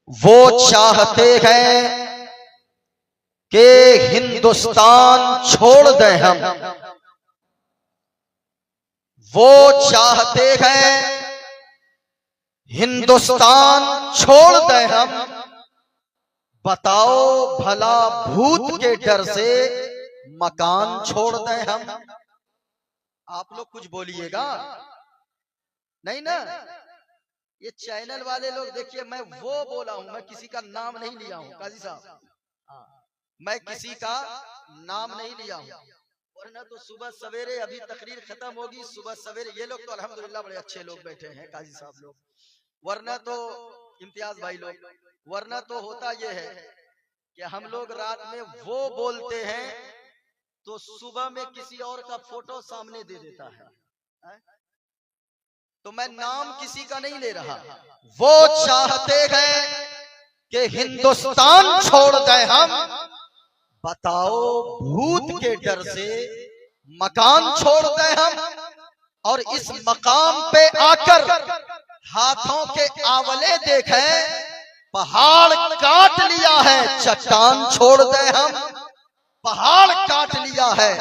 वो चाहते हैं कि हिंदुस्तान छोड़ दें हम। वो चाहते हैं हिंदुस्तान छोड़ दें हम। बताओ भला भूत के डर से मकान छोड़ दें हम। आप लोग कुछ बोलिएगा नहीं ना। ये चैनल वाले लोग देखिए, मैं वो बोला हूं, मैं किसी का नाम नहीं लिया हूं काजी साहब, मैं किसी का नाम नहीं लिया हूं। वरना तो सुबह सवेरे अभी तकरीर खत्म होगी, सुबह सवेरे ये लोग तो अल्हम्दुलिल्लाह बड़े अच्छे लोग बैठे हैं काजी साहब लोग, वरना तो इम्तियाज भाई लोग, वरना तो होता ये है कि हम लोग रात में वो बोलते हैं तो सुबह में किसी और का फोटो सामने दे देता है। तो मैं नाम किसी का नहीं ले रहा। वो चाहते हैं कि हिंदुस्तान छोड़ दें हम। बताओ भूत के डर से मकान छोड़ दें हम। और इस मकाम पे आकर हाथों के आवले देखें, पहाड़ काट लिया है चट्टान छोड़ दें हम। पहाड़ काट लिया है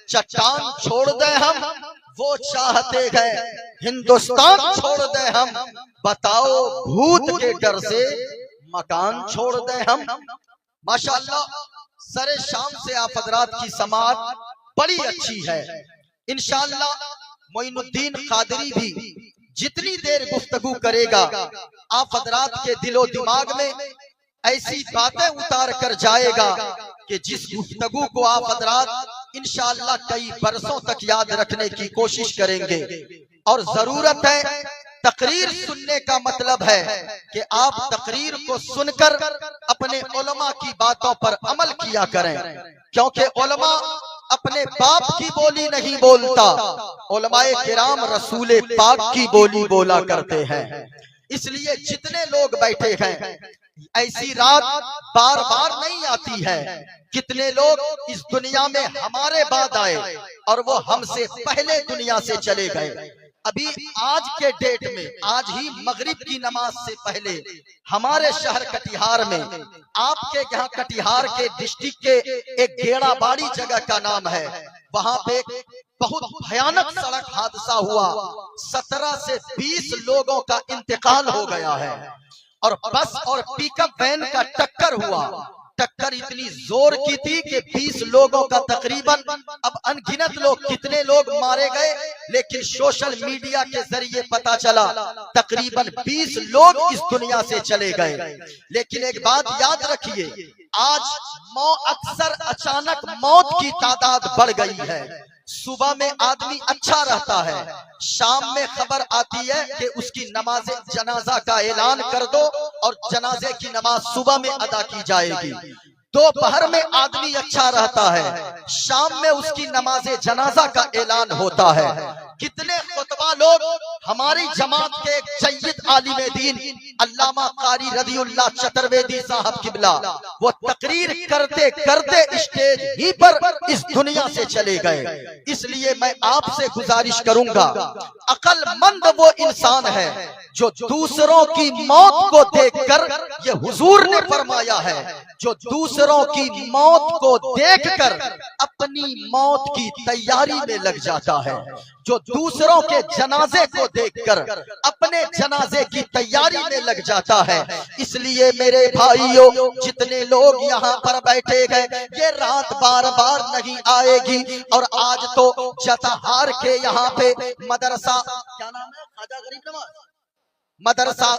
चट्टान छोड़ दें हम। वो चाहते हैं हिंदुस्तान छोड़ दें हम। बताओ भूत के डर से मकान छोड़ दें हम। माशाअल्लाह सरे शाम से आप हजरात की समात बड़ी अच्छी है। इंशाअल्लाह मोइनुद्दीन कादरी भी जितनी देर गुफ्तगू करेगा आप हजरात के दिलो दिमाग में ऐसी बातें उतार कर जाएगा कि जिस गुफ्तगू को आप हजरात इंशाअल्लाह कई बरसों तक याद रखने की कोशिश करेंगे। और जरूरत है, तकरीर सुनने का मतलब है कि आप तकरीर को सुनकर अपने उलमा की बातों पर अमल किया करें, क्योंकि उलमा अपने बाप की बोली नहीं बोलता, उलमाए किराम रसूले पाक की बोली बोला करते हैं। इसलिए जितने लोग बैठे हैं, ऐसी रात बार बार नहीं आती है। कितने लोग इस दुनिया में हमारे बाद आए और वो हमसे पहले दुनिया से चले गए। अभी आज के डेट में, आज ही मगरिब की नमाज से पहले हमारे शहर कटिहार में, आपके यहाँ कटिहार के डिस्ट्रिक्ट के एक गेड़ाबाड़ी जगह का नाम है, वहां पे बहुत भयानक सड़क हादसा हुआ। 17 से 20 लोगों का इंतकाल हो गया है। और बस और पिकअप वैन का टक्कर हुआ। टक्कर इतनी जोर की थी कि 20 लोगों का तकरीबन, अब अनगिनत लोग कितने लोग मारे गए, लेकिन सोशल मीडिया के जरिए पता चला तकरीबन 20 लोग इस दुनिया से चले गए। लेकिन एक बात याद रखिए, आज अक्सर अचानक मौत की तादाद बढ़ गई है। सुबह में आदमी अच्छा रहता है, शाम में खबर आती है कि उसकी नमाज जनाजा का ऐलान कर दो और जनाजे की नमाज सुबह में अदा की जाएगी। दोपहर में आदमी अच्छा रहता है, शाम में उसकी नमाज जनाजा का ऐलान होता है। कितने खुतबा लोग हमारी जमात के सैयद आलिम दीन अल्लामा कारी रज़ियल्लाहु चतुर्वेदी साहब किबला, वो तकरीर करते करते स्टेज ही पर इस दुनिया से चले गए। इसलिए मैं आपसे गुजारिश करूंगा, अक्लमंद वो इंसान है जो दूसरों की मौत को देखकर, ये हुजूर ने फरमाया है, जो दूसरों की मौत को देखकर अपनी मौत की तैयारी में लग जाता है, जो दूसरों के जनाजे को देखकर अपने जनाजे की तैयारी में लग जाता है। इसलिए मेरे भाइयों, जितने लोग यहाँ पर बैठे गए, ये रात बार बार नहीं आएगी। और आज तो जताहार के यहाँ पे मदरसा, क्या नाम है, ख्वाजा गरीब नवाज मदरसा,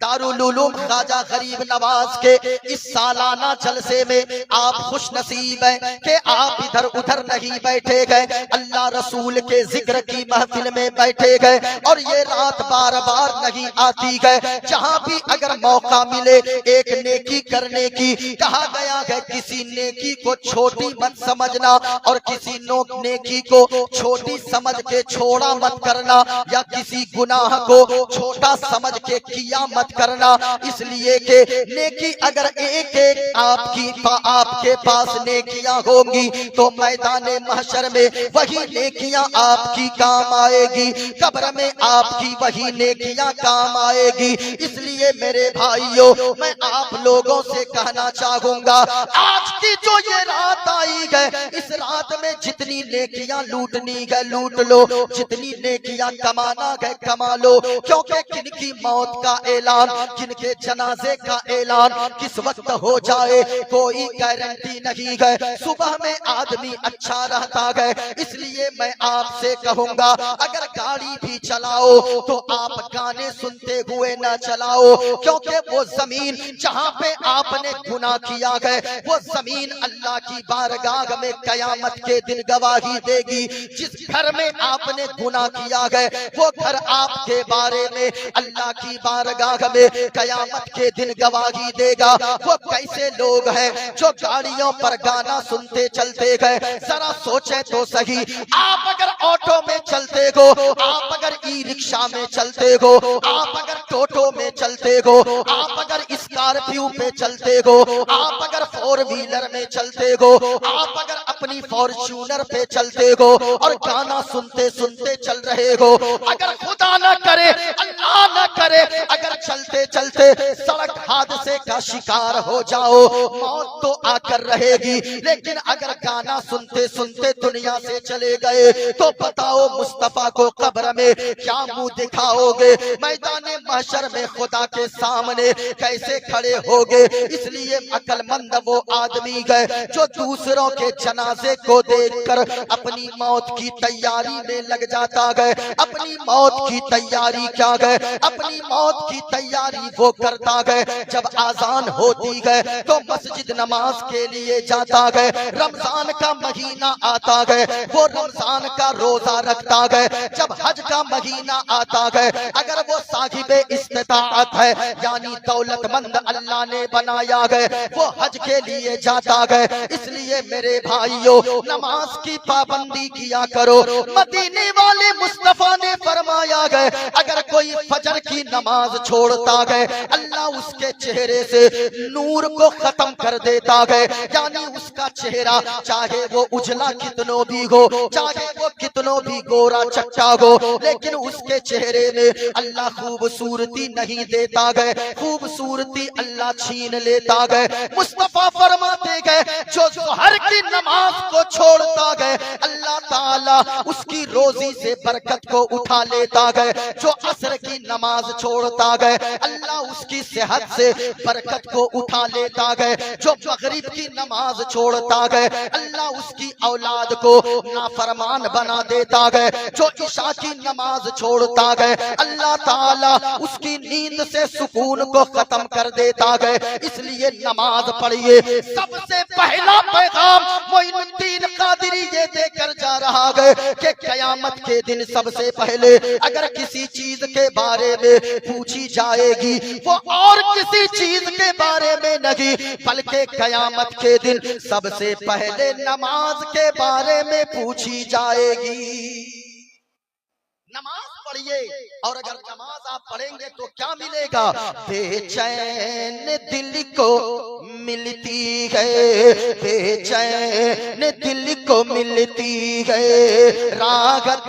दारुल उलूम ख्वाजा गरीब नवाज के इस सालाना जलसे में आप खुश नसीब हैं कि आप इधर उधर नहीं बैठे गए, अल्लाह रसूल के जिक्र की महफिल में बैठे गए। और ये रात बार बार नहीं आती गए। जहाँ भी अगर मौका मिले एक नेकी करने की, कहा गया है किसी नेकी को छोटी मत समझना और किसी नेकी को छोटी समझ के छोड़ा मत करना, या किसी गुनाह को छोटा समझ के किया मत मत करना, इसलिए कि नेकी अगर एक एक आपके पास नेकियां होंगी तो मैदान महशर में वही नेकियां आपकी काम आएगी, कब्र में आपकी वही नेकियां काम आएगी। इसलिए मेरे भाइयों, मैं आप लोगों से कहना चाहूंगा, आज की जो ये रात आई है, इस रात में जितनी नेकियां लूटनी है लूट लो, जितनी नेकियां कमाना है कमा लो, क्योंकि किनकी मौत का ऐलान, किनके जनाजे का ऐलान किस वक्त हो जाए कोई गारंटी नहीं है। सुबह में आदमी अच्छा रहता है, इसलिए मैं आपसे कहूंगा, अगर गाड़ी भी चलाओ तो आप गाने सुनते हुए न चलाओ, क्योंकि वो जमीन जहां पे आपने गुनाह किया है, वो जमीन अल्लाह की बारगाह में कयामत के दिन गवाही देगी। जिस घर में आपने गुनाह किया है, वो घर आपके बारे में अल्लाह की बारगाह में कयामत के दिन गवाही देगा। वो कैसे लोग हैं जो गाड़ियों पर गाना सुनते चलते गए, जरा सोचे तो सही। आप अगर ऑटो में चलते हो, आप अगर ई रिक्शा में चलते हो, आप अगर टोटो में चलते हो, आप अगर स्कॉर्पियो पे चलते हो, आप अगर फोर व्हीलर में चलते हो, आप अगर अपनी फॉर्च्यूनर पे चलते हो और गाना सुनते सुनते चल रहे हो, अगर खुदा न करे, अल्लाह न करे, अगर चलते चलते सड़क हादसे का शिकार हो जाओ, मौत तो आकर रहेगी, लेकिन अगर गाना सुनते सुनते दुनिया से चले गए तो बताओ मुस्तफा को कब्र में क्या मुंह दिखाओगे? मैदान महशर में खुदा के सामने कैसे खड़े होगे? इसलिए अक्लमंद वो आदमी है जो दूसरों के जनाजे को देखकर अपनी मौत की तैयारी में लग जाता है। अपनी मौत की तैयारी क्या है? अपनी मौत की तैयारी वो करता है जब आजान होती है तो मस्जिद नमाज के लिए जाता है। रमजान का महीना आता है, वो रमजान का रोजा रखता है। जब हज का महीना आता है, अगर वो साहिब इस्तिताअत है, यानी दौलतमंद अल्लाह ने बनाया है, वो हज के लिए जाता है। इसलिए मेरे भाइयों, नमाज की पाबंदी किया करो। मदीने वाले मुस्तफा ने फरमाया है, अगर कोई फजर की नमाज छोड़ता है, अल्लाह उसके चेहरे से नूर को खत्म कर देता है, यानी उसका चेहरा चाहे वो उजला कितनो भी हो, चाहे वो कितनो भी गोरा चट्टा हो, लेकिन उसके चेहरे में अल्लाह खूबसूरती नहीं देता है, खूबसूरती अल्लाह छीन लेता है। मुस्तफा फरमाते हैं, जो ज़ोहर की नमाज को छोड़ता है, अल्लाह ताला उसकी रोजी से बरकत को उठा लेता है। जो असर की नमाज छोड़ता है, अल्लाह उसकी सेहत से बरकत को उठा लेता है। जो मगरिब की नमाज छोड़ता है, अल्लाह उसकी औलाद को नाफरमान बना देता है। जो इशा की नमाज छोड़ता है, अल्लाह ताला उसकी नींद से सुकून को खत्म कर देता है। इसलिए नमाज पढ़िए। सबसे पहला पैगाम मोइनुद्दीन कादरी ये देकर जा रहा है कि कयामत के दिन सबसे पहले अगर किसी चीज के बारे में पूछी जाएगी, वो और किसी चीज के बारे में नहीं, बल्कि कयामत के दिन सबसे पहले नमाज के बारे में पूछी जाएगी। नमाज पढ़िए, और अगर नमाज आप पढ़ेंगे तो क्या मिलेगा? बेचैन दिल को मिलती है, बेचैन दिल को मिलती है राहत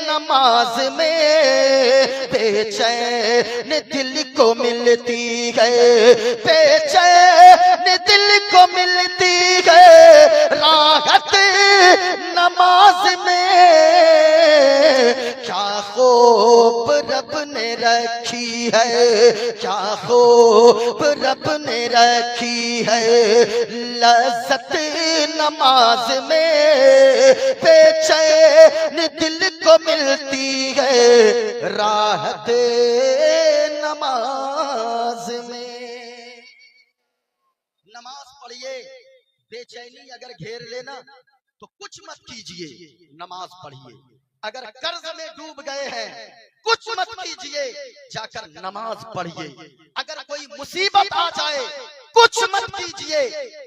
नमाज में, बेचैन दिल को मिलती है, बेचैन दिल को मिलती है राहत नमाज में। क्या खूब रब ने रखी है, क्या खूब रब ने रखी है लज़्ज़त नमाज में, बेचैन दिल को मिलती है राहत नमाज में। नमाज पढ़िए। बेचैनी अगर घेर लेना तो कुछ मत कीजिए, नमाज पढ़िए। अगर कर्ज में डूब गए हैं, कुछ मत कीजिए, जाकर नमाज पढ़िए। अगर कोई मुसीबत आ जाए, कुछ मत कीजिए,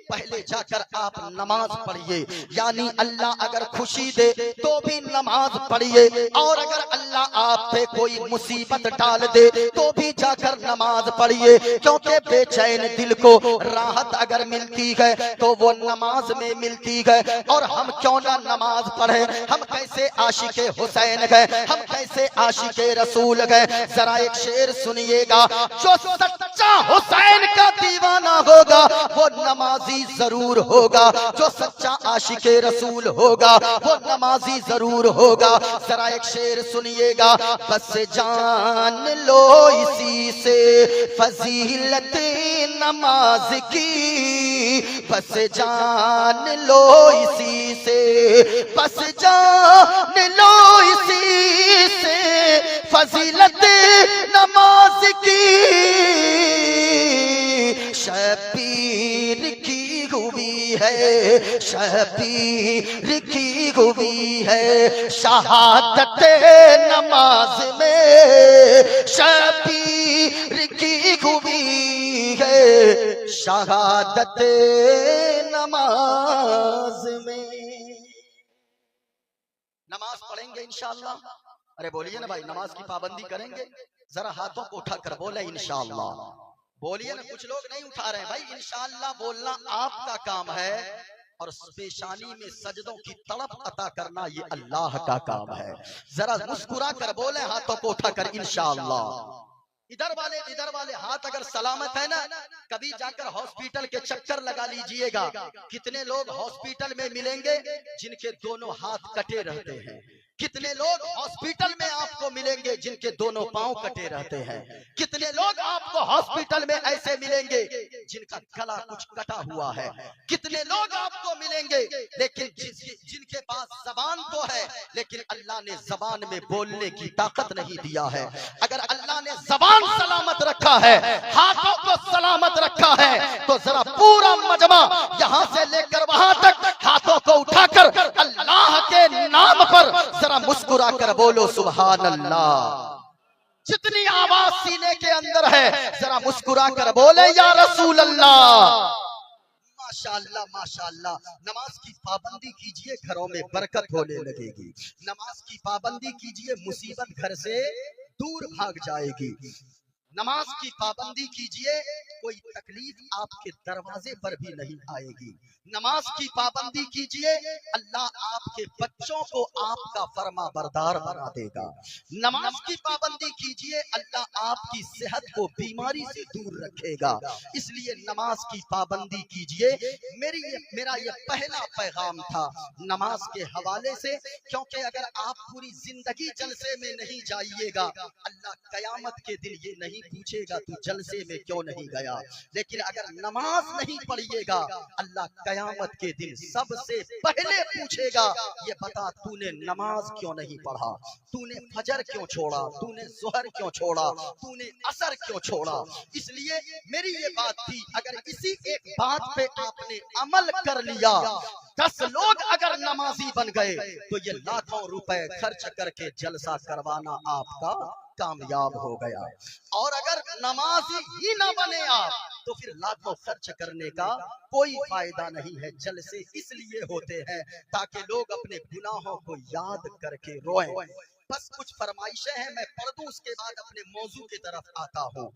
पहले जाकर आप नमाज पढ़िए। यानी अल्लाह अगर खुशी दे तो भी नमाज पढ़िए, और अगर अल्लाह आप पे कोई मुसीबत डाल दे तो भी जाकर नमाज पढ़िए। क्योंकि बेचैन दिल को राहत अगर मिलती है तो वो नमाज में मिलती है। और हम क्यों ना नमाज पढ़े? हम कैसे आशिके हुसैन गए, हम कैसे आशिके रसूल गए? जरा एक शेर सुनिएगा, जो सच्चा हुसैन का दीवाना होगा वो नमाजी जरूर होगा, जो सच्चा आशिके रसूल होगा वो नमाजी जरूर होगा। जरा एक शेर सुनिएगा, बस जान लो इसी से फजीलत नमाज की, बस जान लो इसी से, बस जान लो इसी से फजीलत नमाज की। शबीर की हुई है, शबीर की हुई है शहादत नमाज में, शबीर की हुई है शहादत नमाज में। नमाज पढ़ेंगे इंशाअल्लाह। अरे बोलिए ना भाई, नमाज की पाबंदी करेंगे? जरा हाथों को उठाकर बोले इंशाअल्लाह। बोलिए ना, कुछ लोग नहीं उठा रहे भाई। इंशाअल्लाह बोलना आपका काम है, और पेशानी में सजदों की तड़प अता करना ये अल्लाह का काम है। जरा मुस्कुरा कर बोले हाथों को उठाकर इंशाअल्लाह। इधर वाले हाथ अगर सलामत है ना, कभी जाकर हॉस्पिटल के चक्कर लगा लीजिएगा। कितने लोग हॉस्पिटल में मिलेंगे जिनके दोनों हाथ कटे रहते हैं, कितने लोग हॉस्पिटल में आपको मिलेंगे जिनके दोनों पांव कटे रहते हैं, कितने लोग आपको हॉस्पिटल में ऐसे मिलेंगे जिनका गला कुछ कटा हुआ है, कितने लोग आपको मिलेंगे लेकिन जिनके पास जबान तो है लेकिन अल्लाह ने जबान में बोलने की ताकत नहीं दिया है। अगर अल्लाह ने जबान सलामत रखा है, हाथों को सलामत रखा है, तो जरा पूरा मजमा यहाँ से लेकर वहां तक हाथों को उठाकर अल्लाह के नाम पर जरा मुस्कुरा कर बोलो सुभान अल्लाह। जितनी आवाज सीने के अंदर है जरा मुस्कुरा कर बोले या रसूल अल्लाह। माशाअल्लाह माशाअल्लाह। नमाज की पाबंदी कीजिए, घरों में बरकत होने लगेगी। नमाज की पाबंदी कीजिए, मुसीबत घर से दूर भाग जाएगी। नमाज की पाबंदी कीजिए, कोई तकलीफ आपके दरवाजे पर भी नहीं आएगी। नमाज की पाबंदी कीजिए, अल्लाह आपके बच्चों को आपका फरमा बरदार बना देगा। नमाज की पाबंदी कीजिए, अल्लाह आपकी सेहत को बीमारी से दूर रखेगा। इसलिए नमाज की पाबंदी कीजिए। मेरा ये पहला पैगाम था नमाज के हवाले से, क्योंकि अगर आप पूरी जिंदगी जलसे में नहीं जाइएगा, अल्लाह कयामत के दिन ये नहीं पूछेगा तू जलसे में क्यों नहीं गया। लेकिन अगर नमाज नहीं पढ़िएगा, अल्लाह कयामत के दिन सबसे पहले पूछेगा, ये बता तूने नमाज क्यों नहीं पढ़ा, तूने फजर क्यों छोड़ा, तूने जोहर क्यों छोड़ा, तूने असर क्यों छोड़ा। इसलिए मेरी ये बात थी, अगर इसी एक बात पे आपने अमल कर लिया, 10 लोग अगर नमाजी बन गए तो ये लाखों रुपए खर्च करके जलसा करवाना आपका कामयाब हो गया। और अगर नमाजी ही ना बने आप तो फिर लाखों खर्च करने का कोई फायदा नहीं है। जलसे इसलिए होते हैं ताकि लोग अपने गुनाहों को याद करके रोएं। बस कुछ फरमाइशें हैं, मैं पढ़ दूं, उसके बाद अपने मौजू की तरफ आता हूँ।